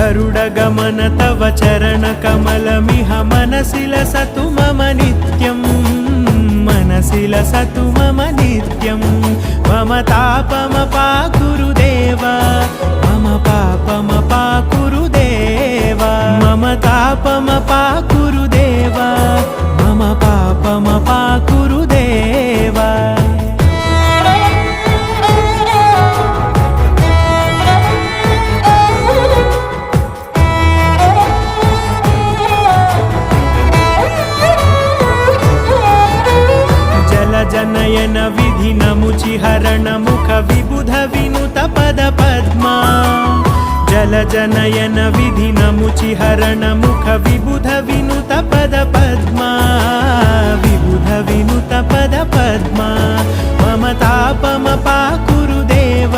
गरुडगमन तव चरणकमलमिह मनसि लसतु मम नित्यं मनसि लसतु मम नित्यं मम तापमपाकुरुदेव मम पापमपाकुरुदेव मम तापमपाकुरुदेव मम पापमपाकुरुदेव जनयन विधि नमुचिहरण मुख विबुध विनुत पद पद्मा जल जनयन विधि नमुचिहरण मुख विबुध विनुत पद पद्मा विबुध विनुत पद पद्मा मम तापमपाकुरुदेव